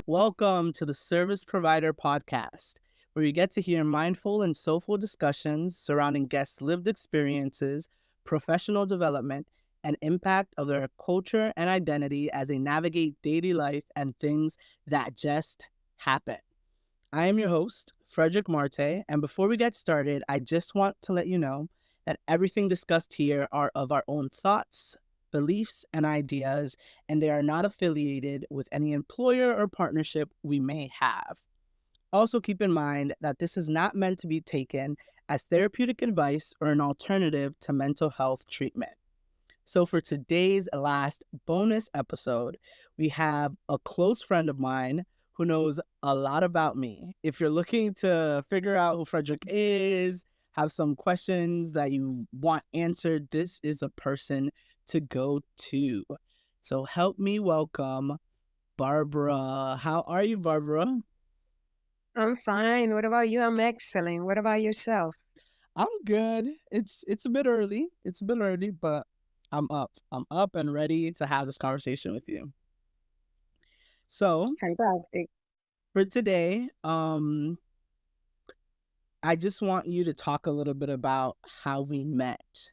Welcome to the Service Provider Podcast, where you get to hear mindful and soulful discussions surrounding guests' lived experiences, professional development, and impact of their culture and identity as they navigate daily life and things that just happen. I am your host, Frederick Marte, and before we get started, I just want to let you know that everything discussed here are of our own thoughts, beliefs, and ideas, and they are not affiliated with any employer or partnership we may have. Also, keep in mind that this is not meant to be taken as therapeutic advice or an alternative to mental health treatment. So, for today's last bonus episode, we have a close friend of mine who knows a lot about me. If you're looking to figure out who Frederick is, have some questions that you want answered, this is a person to go to. So help me welcome Barbara. How are you, Barbara? I'm fine. What about you? I'm excellent. What about yourself? I'm good. It's a bit early. It's a bit early, but I'm up. I'm up and ready to have this conversation with you. So Fantastic. for today, I just want you to talk a little bit about how we met.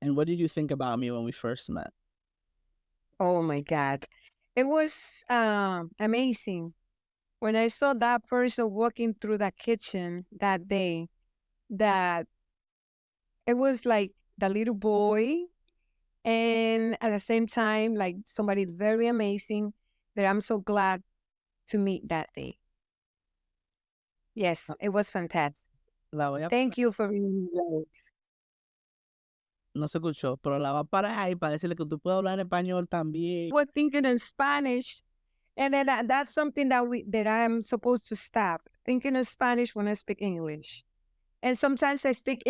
And what did you think about me when we first met? Oh my God. It was amazing. When I saw that person walking through the kitchen that day, that it was like the little boy, and at the same time, like somebody very amazing that I'm so glad to meet that day. Yes, it was fantastic. La voy a, Thank you for being here. no se escuchó, pero la va para ahí para decirle que tú puedes hablar en español también. I was thinking in Spanish. And then that's something that I'm supposed to stop thinking in Spanish when I speak English. And sometimes I speak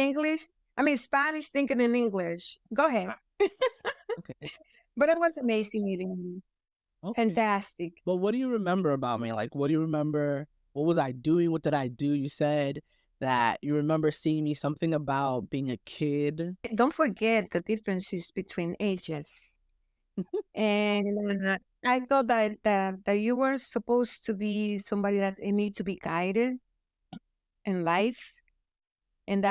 Spanish thinking in English. Go ahead. Okay. But it was amazing meeting you. Okay. Fantastic. But what do you remember about me? Like, what do you remember? What was I doing? What did I do? You said that you remember seeing me something about being a kid. Don't forget the differences between ages. And I thought that you were supposed to be somebody that need to be guided in life. And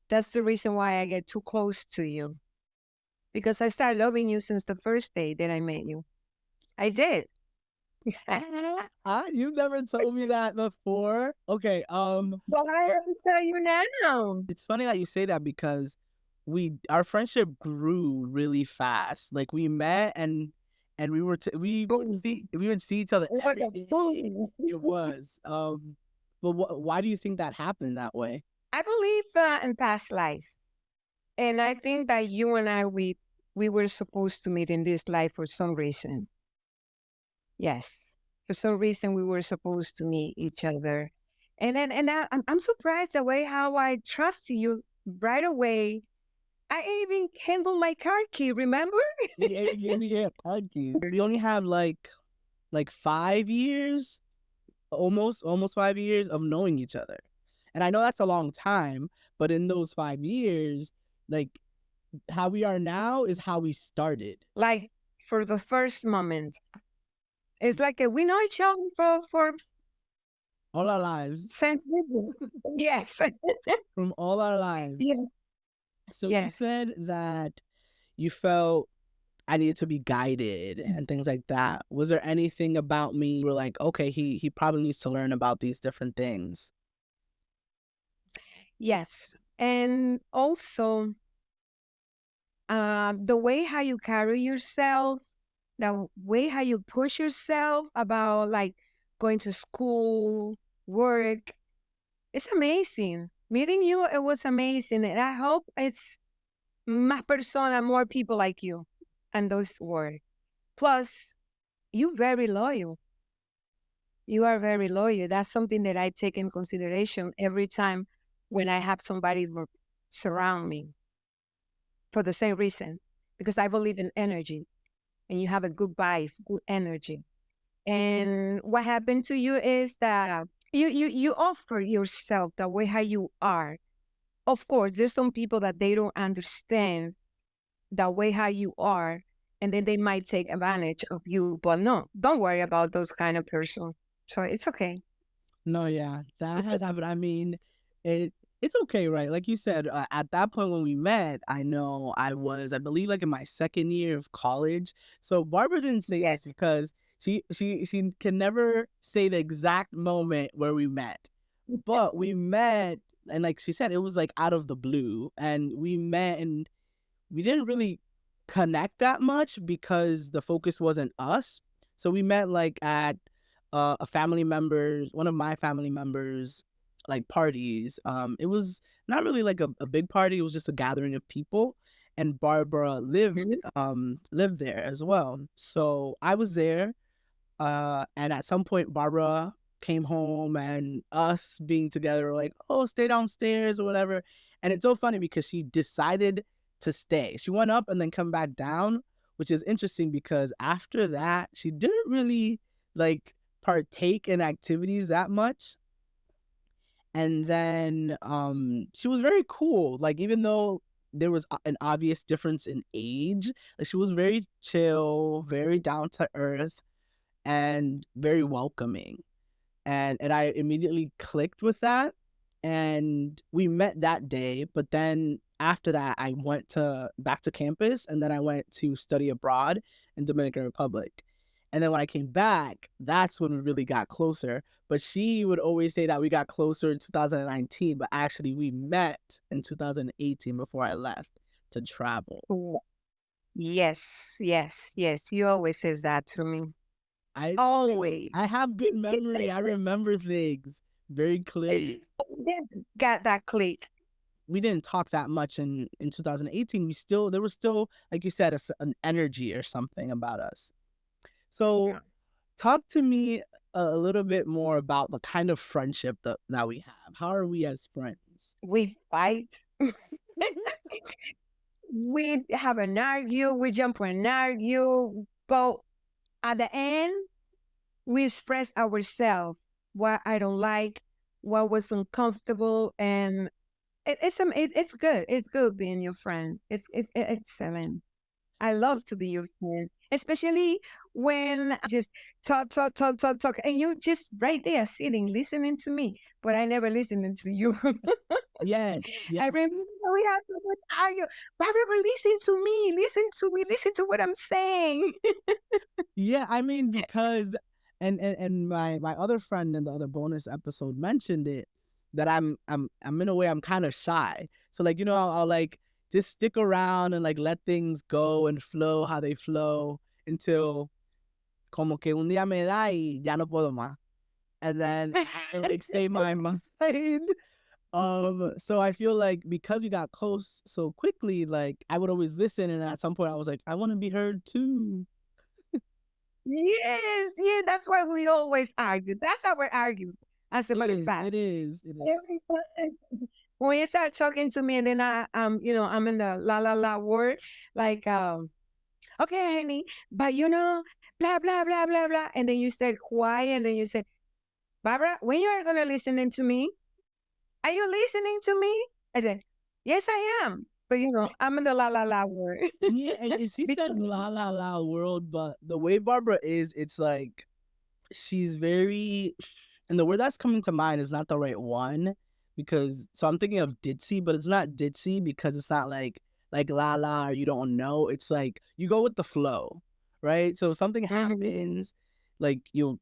that's the reason why I get too close to you. Because I started loving you since the first day that I met you. I did. You've never told me that before. Okay, Well, I have to tell you now. it's funny that you say that because our friendship grew really fast. Like we met and we were we would see each other every day. It was but why do you think that happened that way? I believe in past life. And I think that you and I, we were supposed to meet in this life for some reason. Yes. For some reason, we were supposed to meet each other. I'm surprised the way how I trust you right away. I even handled my car key, remember? Yeah, card keys. We only have like 5 years, almost 5 years of knowing each other. And I know that's a long time, but in those 5 years, like how we are now is how we started. Like for the first moment. It's like we know each other for All our lives. since yes. From all our lives. Yes. So you Yes. said that you felt I needed to be guided and things like that. Was there anything about me you were like, okay, he probably needs to learn about these different things? Yes. And also the way how you carry yourself, the way how you push yourself about like going to school, work. It's amazing. Meeting you, it was amazing. And I hope it's más persona, more people like you and those words. Plus, you very loyal. You are very loyal. That's something that I take in consideration every time when I have somebody surround me for the same reason, because I believe in energy and you have a good vibe, good energy. And what happened to you is that you offer yourself the way how you are. Of course, there's some people that they don't understand the way how you are, and then they might take advantage of you. But no, don't worry about those kind of person. So it's okay. No, yeah, that It's has happened. I mean, it's okay, right? Like you said, at that point when we met, I know I believe, like in my second year of college. So Barbara didn't say yes. this because she can never say the exact moment where we met, but we met, and like she said, it was like out of the blue, and we met, and we didn't really connect that much because the focus wasn't us. So we met like at a family member's, one of my family members, like parties. It was not really like a big party. It was just a gathering of people, and Barbara Mhm. lived there as well. So I was there, and at some point, Barbara came home, and us being together were like, "Oh, stay downstairs or whatever." And it's so funny because she decided to stay. She went up and then come back down, which is interesting because after that, she didn't really like partake in activities that much. And then she was very cool. Like even though there was an obvious difference in age, like she was very chill, very down to earth, and very welcoming. And I immediately clicked with that. And we met that day, but then after that I went to back to campus, and then I went to study abroad in Dominican Republic. And then when I came back, that's when we really got closer. But she would always say that we got closer in 2019, but actually we met in 2018 before I left to travel. Mm. Yes, yes, yes. You always says that to me. I Always. I have good memory. I remember things very clearly. Then got that click. We didn't talk that much in 2018. We still there was still, like you said, an energy or something about us. So Yeah. talk to me a little bit more about the kind of friendship that we have. How are we as friends? We fight. We have an argue. We jump and argue. But at the end, we express ourselves. What I don't like, what was uncomfortable, and it's good. It's good being your friend. It's excellent. I love to be your friend, especially when I just talk, and you just right there sitting, listening to me, but I never listening to you. Yes, yeah, I remember we had so much argue. Barbara, listen to what I'm saying. yeah. I mean, because and my other friend in the other bonus episode mentioned it, that I'm in a way I'm kind of shy. So like I'll like just stick around and like let things go and flow how they flow until como que un día me da y ya no puedo más. And then I like say my mind. So I feel like because we got close so quickly, like I would always listen, and then at some point I was like, I want to be heard too. Yes, yeah, that's why we always argue. That's how we argue. As a It matter of is, fact, it is, it is. every time when you start talking to me, and then I'm in the la la la word, like okay, honey, but blah blah blah blah blah, and then you said quiet, and then you said, Barbara, when you are gonna listening to me, are you listening to me? I said, yes, I am, but I'm in the la la la word. Yeah, and she says Because la la la world, but the way Barbara is, it's like she's very, and the word that's coming to mind is not the right one, because so I'm thinking of ditzy, but it's not ditzy because it's not like la la or you don't know. It's like you go with the flow, right? So if something Mhm. happens, like you'll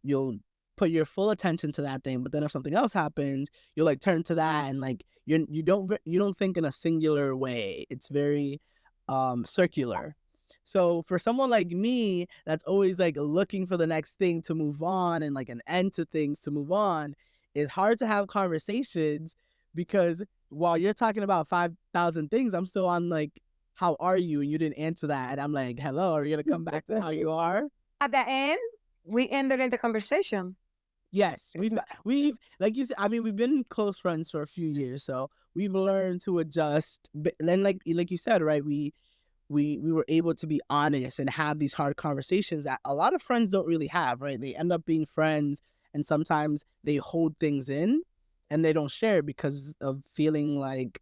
put your full attention to that thing, but then if something else happens, you'll like turn to that, and like you don't think in a singular way. It's very circular. So for someone like me that's always like looking for the next thing to move on and like an end to things to move on, it's hard to have conversations because while you're talking about 5,000 things, I'm still on like, how are you? And you didn't answer that. And I'm like, hello, are you going to come back to how you are? At the end, we ended in the conversation. Yes, we've like you said. I mean, we've been close friends for a few years, so we've learned to adjust. But then, like you said, right? We were able to be honest and have these hard conversations that a lot of friends don't really have, right? They end up being friends, and sometimes they hold things in and they don't share because of feeling like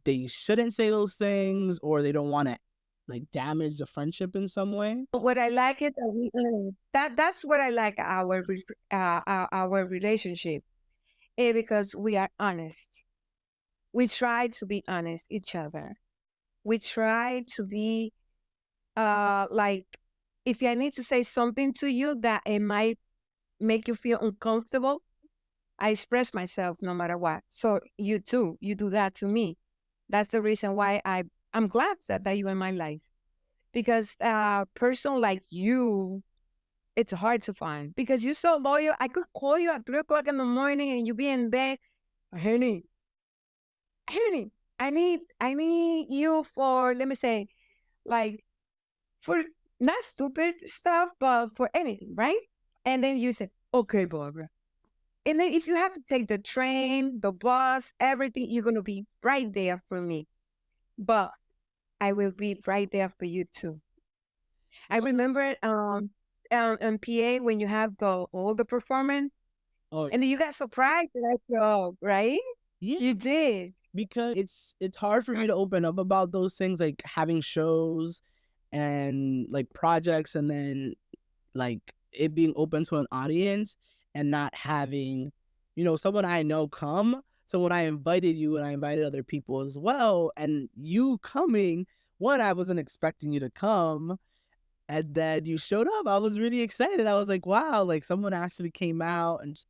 they shouldn't say those things, or they don't want to like damage the friendship in some way? What I like is that that's what I like our relationship, because we are honest. We try to be honest each other. We try to be like, if I need to say something to you that it might make you feel uncomfortable, I express myself no matter what. So you too, you do that to me. That's the reason why I'm glad that you're in my life, because a person like you, it's hard to find because you're so loyal. I could call you at 3 o'clock in the morning and you be in bed, honey, honey. I need you for, let me say, like, for not stupid stuff, but for anything, right? And then you said, okay, Barbara. And then if you have to take the train, the bus, everything, you're gonna be right there for me. But I will be right there for you too. I Well, remember on PA when you have all the performance, oh and then you got surprised that I show up, right? yeah, You did. because it's hard for me to open up about those things, like having shows and like projects, and then like it being open to an audience and not having, someone I know come. So when I invited you and I invited other people as well, and you coming, one, I wasn't expecting you to come. And then you showed up. I was really excited. I was like, wow, like someone actually came out and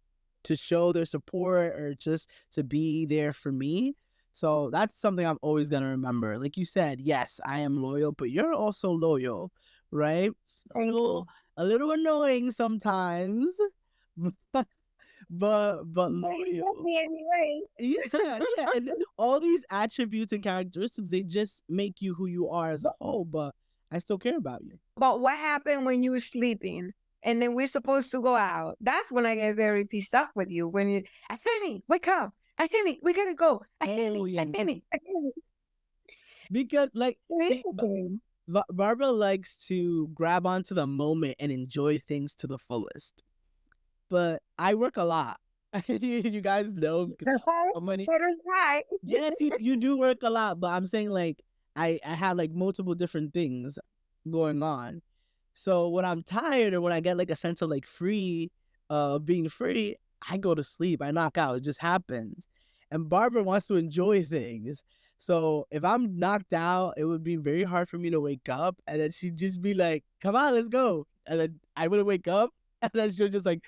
to show their support or just to be there for me. So that's something I'm always gonna remember. Like you said, yes, I am loyal, but you're also loyal, right? A Thank little you. a little annoying sometimes, but But you love loyal. me anyway. Yeah, yeah. And all these attributes and characteristics, they just make you who you are as a whole, but I still care about you. But what happened when you were sleeping? And then we're supposed to go out. That's when I get very pissed off with you. When you, Anthony, wake up. Anthony, we gotta go. Oh Anthony, yeah. Anthony, Anthony. Because like It's see, okay. Barbara likes to grab onto the moment and enjoy things to the fullest. But I work a lot. You guys know because The whole how many. better right. Yes, you do work a lot, but I'm saying like I had like multiple different things going on. So when I'm tired or when I get like a sense of like being free, I go to sleep. I knock out. It just happens. And Barbara wants to enjoy things. So if I'm knocked out, it would be very hard for me to wake up. And then she'd just be like, come on, let's go. And then I wouldn't wake up. And then she'll just like,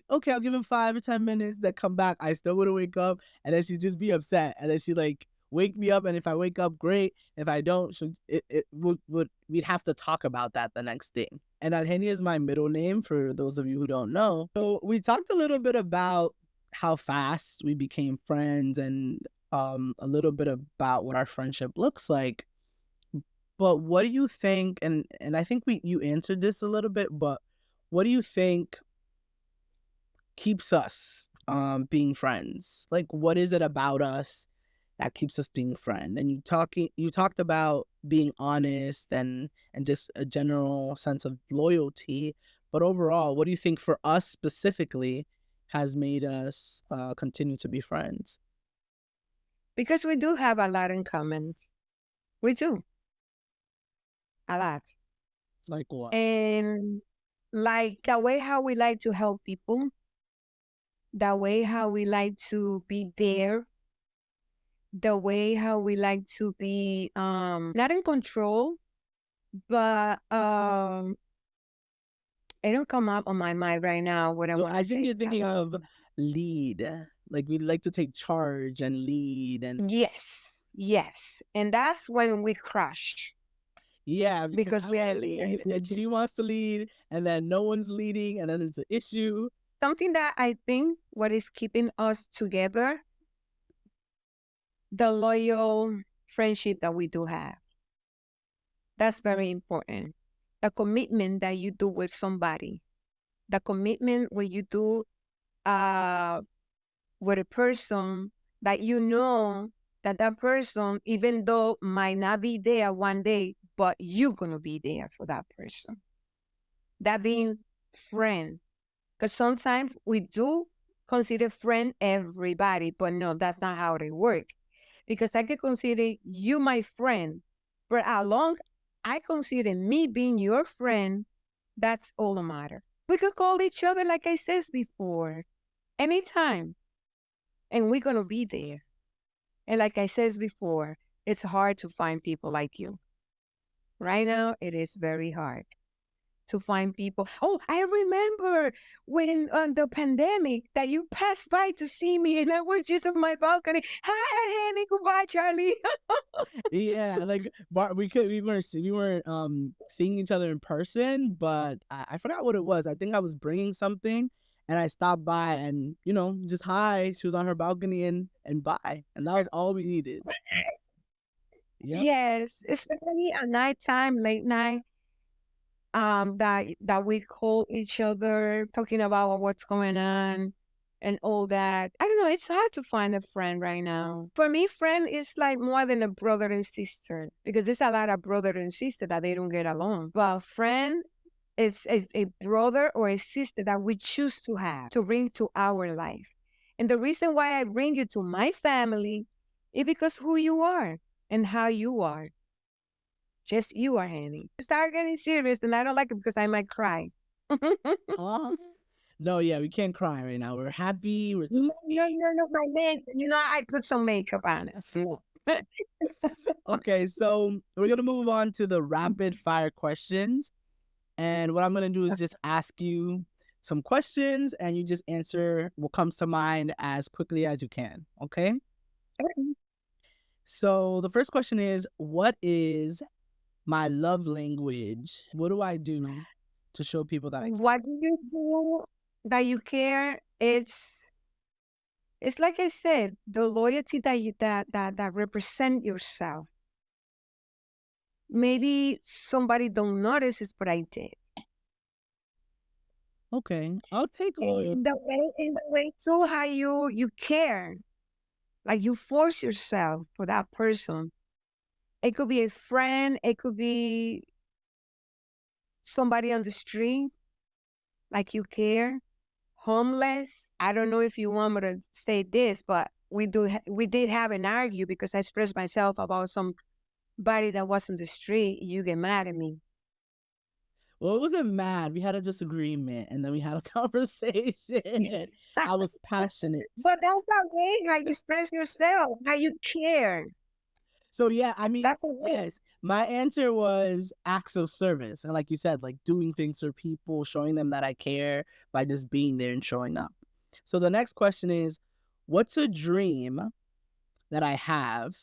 okay, I'll give him 5 or 10 minutes. Then come back. I still wouldn't wake up. And then she'd just be upset. And then she like wake me up. And if I wake up, great. If I don't, it would we'd have to talk about that the next day. And Alhenia is my middle name for those of you who don't know. So we talked a little bit about how fast we became friends and a little bit about what our friendship looks like. But what do you think? And I think you answered this a little bit, but what do you think keeps us being friends? Like what is it about us that keeps us being friends? And you talked about being honest and just a general sense of loyalty, but overall, what do you think for us specifically has made us continue to be friends? Because we do have a lot in common. We do. A lot. Like what? And like the way how we like to help people, the way how we like to be there, the way how we like to be not in control, but it don't come up on my mind right now what I So want to I think say. you're thinking of lead. Like we like to take charge and lead and Yes, yes. And that's when we crush yeah, because because I we want are to lead and she wants to lead, and then no one's leading, and then it's an issue. something that I think what is keeping us together, the loyal friendship that we do have. That's very important. The commitment that you do with somebody, the commitment when you do uh, with a person that you know that that person, even though might not be there one day, but you're going to be there for that person. That being friend. Because sometimes we do consider friend everybody, but no, that's not how they work. Because I can consider you my friend for how long? I consider me being your friend, that's all that matter. We could call each other, like I said before, anytime, and we're gonna be there. And like I said before, it's hard to find people like you. Right now, it is very hard to find people. Oh, I remember when on the pandemic that you passed by to see me and I was just on my balcony. Hi, Henny. Goodbye, Charlie. Yeah, like we weren't seeing each other in person, but I forgot what it was. I think I was bringing something, and I stopped by, and just hi. She was on her balcony, and bye, and that was all we needed. Yep. Yes, especially at nighttime, late night. That we call each other, talking about what's going on and all that. I don't know. It's hard to find a friend right now. For me, friend is like more than a brother and sister because there's a lot of brother and sister that they don't get along. But friend is a brother or a sister that we choose to have to bring to our life. And the reason why I bring you to my family is because who you are and how you are. Just you are, Annie. Start getting serious, and I don't like it because I might cry. Aw. No, yeah, we can't cry right now. We're happy. We're No, no, no, no, my makeup. I put some makeup on it. okay. So we're gonna move on to the rapid fire questions. And what I'm going to do is just ask you some questions and you just answer what comes to mind as quickly as you can. Okay. So the first question is, what is my love language? What do I do to show people that I care? What do you do that you care? It's like I said, the loyalty that you that represent yourself. Maybe somebody don't notice it, but I did. Okay. I'll take loyalty. In the way so how you care. Like you force yourself for that person. It could be a friend, it could be somebody on the street, like you care. Homeless. I don't know if you want me to say this, but we did have an argue because I expressed myself about somebody that was on the street. You get mad at me. Well, it wasn't mad. We had a disagreement and then we had a conversation. I was passionate. But that's okay. How you express yourself, how you care. So yeah, I mean, That's okay. yes, my answer was acts of service, and like you said, like doing things for people, showing them that I care by just being there and showing up. So the next question is, what's a dream that I have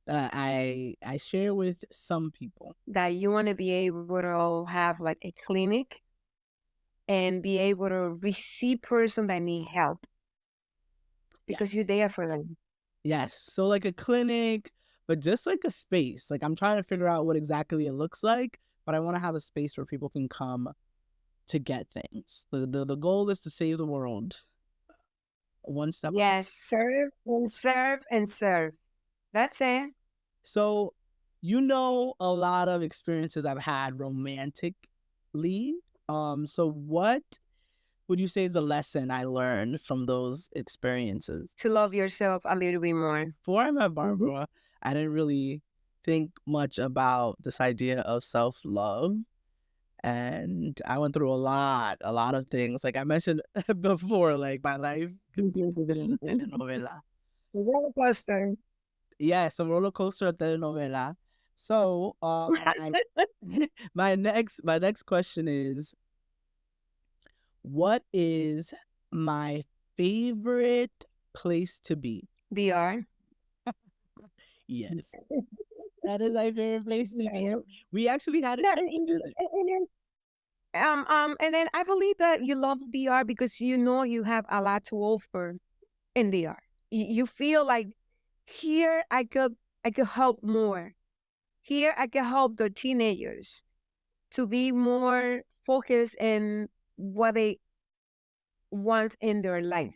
that I share with some people? That you want to be able to have like a clinic and be able to receive person that need help because Yes. you're there for them. Yes. So like a clinic, but just like a space. Like I'm trying to figure out what exactly it looks like, but I want to have a space where people can come to get things. The goal is to save the world one step. Yes, serve and serve and serve. That's it. So, a lot of experiences I've had romantically. So what would you say is the lesson I learned from those experiences? To love yourself a little bit more. Before I met Barbara, I didn't really think much about this idea of self-love. And I went through a lot of things. Like I mentioned before, like my life compared to the telenovela. Roller coaster. Yes, a roller coaster of telenovela. So, my next question is, what is my favorite place to be? DR. Yes, that is my favorite place to be. Yeah. We actually had it. That, and then I believe that you love DR because you know you have a lot to offer in DR. You feel like here I could help more. Here I can help the teenagers to be more focused in what they want in their life.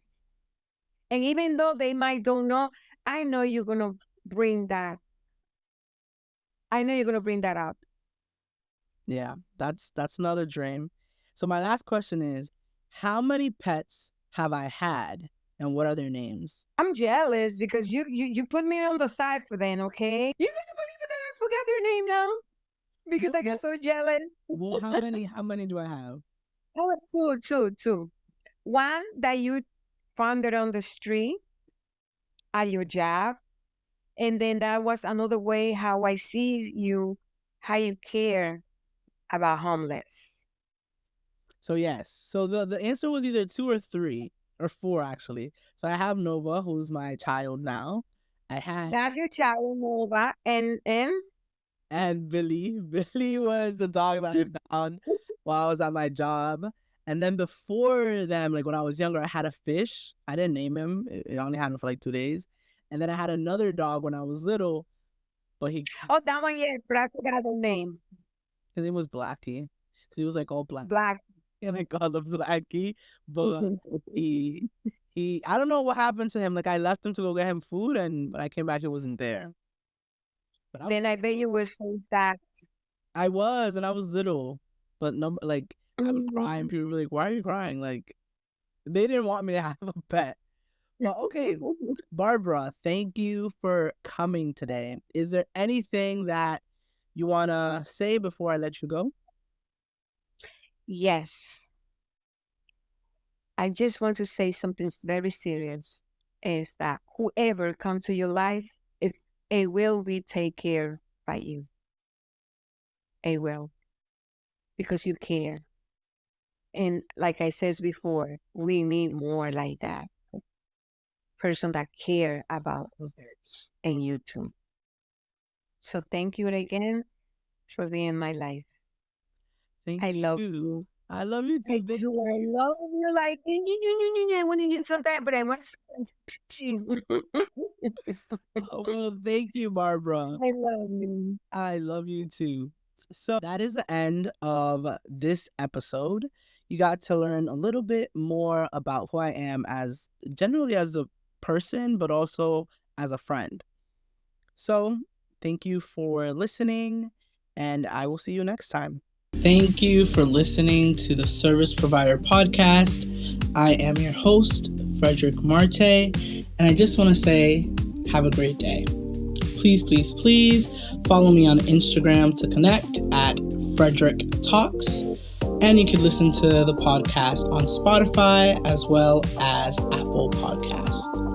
And even though they might don't know, I know you're gonna bring that. I know you're gonna bring that up. Yeah, that's another dream. So my last question is, how many pets have I had, and what are their names? I'm jealous because you put me on the side for them, okay? You gonna believe it that I forgot their name now? because I get so jealous. Well, how many do I have? Oh, two. One that you found it on the street at your job. And then that was another way how I see you, how you care about homeless. So yes. So the answer was either two or three or four actually. So I have Nova, who's my child now. I had That's your child, Nova. and Billy. Billy was the dog that I found while I was at my job. And then before them, like when I was younger, I had a fish. I didn't name him. I only had him for like 2 days. And then I had another dog when I was little, but Oh, that one, yes, but I forgot the name. his name was Blackie. Because he was like all black. Black. And I called him Blackie. But he I don't know what happened to him. Like I left him to go get him food, and when I came back, he wasn't there. But Then I bet you were so sad. I was, and I was little. But no, like I would cry, and people were like, "Why are you crying?" Like they didn't want me to have a pet. But okay, Barbara, thank you for coming today. Is there anything that you wanna say before I let you go? Yes. I just want to say something very serious is that whoever comes to your life, it will be taken care by you. It will, because you care. And like I said before, we need more like that. Person that care about others and you too. So thank you again for being in my life. Thank I love you. you. I love you I too. do. I love you. Like, I want to get something, but I want to. Oh, well, thank you, Barbara. I love you. I love you too. So that is the end of this episode. You got to learn a little bit more about who I am as generally as a person, but also as a friend. So thank you for listening, and I will see you next time. Thank you for listening to the Service Provider Podcast. I am your host, Frederick Marte, and I just want to say, have a great day. Please, please, please follow me on Instagram to connect at Frederick Talks. And you can listen to the podcast on Spotify as well as Apple Podcasts.